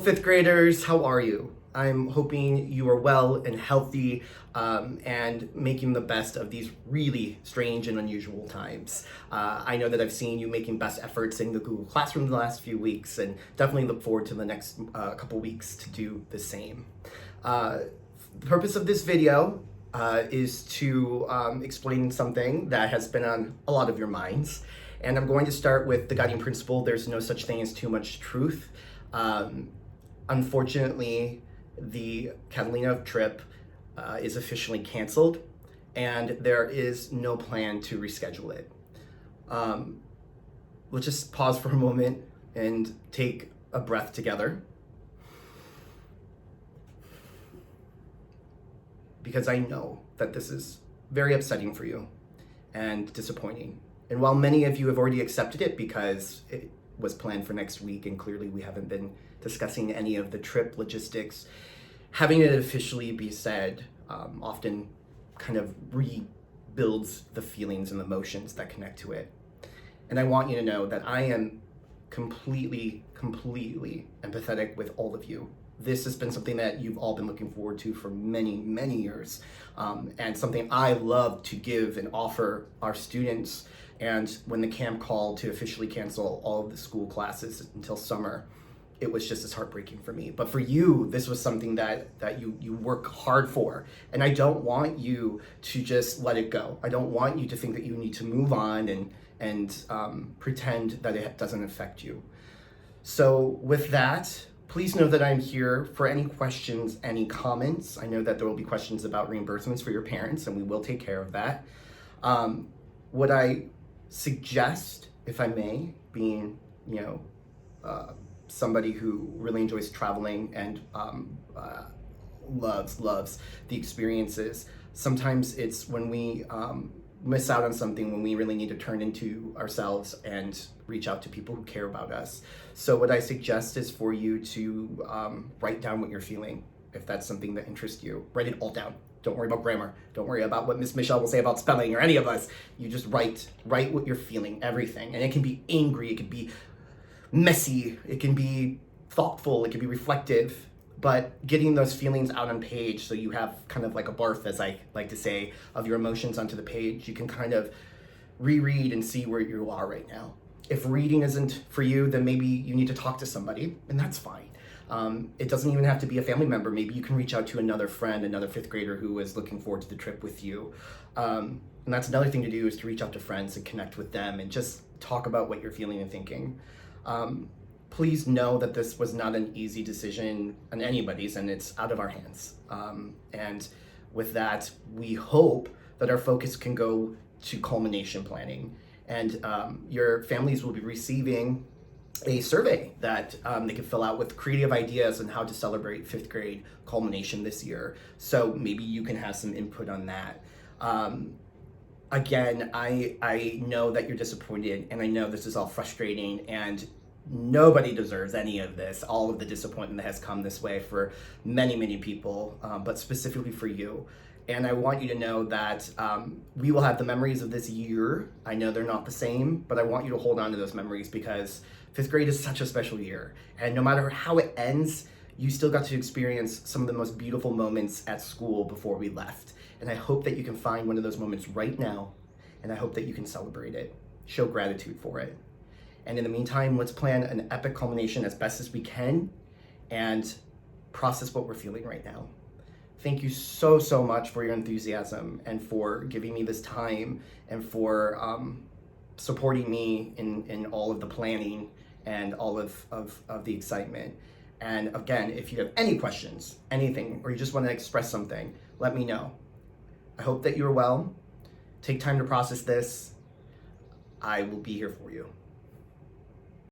Fifth graders, how are you? I'm hoping you are well and healthy and making the best of these really strange and unusual times. I know that I've seen you making best efforts in the Google Classroom the last few weeks and definitely look forward to the next couple weeks to do the same. The purpose of this video is to explain something that has been on a lot of your minds. And I'm going to start with the guiding principle, there's no such thing as too much truth. Unfortunately, the Catalina trip is officially canceled, and there is no plan to reschedule it. Let's just pause for a moment and take a breath together. Because I know that this is very upsetting for you and disappointing. And while many of you have already accepted it because it was planned for next week, and clearly we haven't been discussing any of the trip logistics, having it officially be said often kind of rebuilds the feelings and emotions that connect to it. And I want you to know that I am completely empathetic with all of you. This has been something that you've all been looking forward to for many years, and something I love to give and offer our students. And when the camp called to officially cancel all of the school classes until summer, it was just as heartbreaking for me. But for you, this was something that you work hard for. And I don't want you to just let it go. I don't want you to think that you need to move on and pretend that it doesn't affect you. So with that, please know that I'm here for any questions, any comments. I know that there will be questions about reimbursements for your parents, and we will take care of that. What I suggest, if I may, being, somebody who really enjoys traveling and loves the experiences, sometimes it's when we miss out on something, when we really need to turn into ourselves and reach out to people who care about us. So what I suggest is for you to write down what you're feeling. If that's something that interests you, write it all down. Don't worry about grammar. Don't worry about what Miss Michelle will say about spelling or any of us. You just write what you're feeling, everything. And it can be angry, it can be messy, it can be thoughtful, it can be reflective, but getting those feelings out on page so you have kind of like a barf, as I like to say, of your emotions onto the page. You can kind of reread and see where you are right now. If reading isn't for you, then maybe you need to talk to somebody, and that's fine. It doesn't even have to be a family member. Maybe you can reach out to another friend, another fifth grader who is looking forward to the trip with you. And that's another thing to do, is to reach out to friends and connect with them and just talk about what you're feeling and thinking. Please know that this was not an easy decision on anybody's, and it's out of our hands. And with that, we hope that our focus can go to culmination planning. And your families will be receiving a survey that they can fill out with creative ideas on how to celebrate fifth grade culmination this year. So maybe you can have some input on that. Again, I know that you're disappointed, and I know this is all frustrating, and nobody deserves any of this, all of the disappointment that has come this way for many people, but specifically for you. And I want you to know that we will have the memories of this year. I know they're not the same, but I want you to hold on to those memories, because fifth grade is such a special year. And no matter how it ends, you still got to experience some of the most beautiful moments at school before we left. And I hope that you can find one of those moments right now, and I hope that you can celebrate it, show gratitude for it. And in the meantime, let's plan an epic culmination as best as we can and process what we're feeling right now. Thank you so much for your enthusiasm and for giving me this time and for supporting me in all of the planning and all of the excitement. And again, if you have any questions, anything, or you just want to express something, let me know. I hope that you're well. Take time to process this. I will be here for you.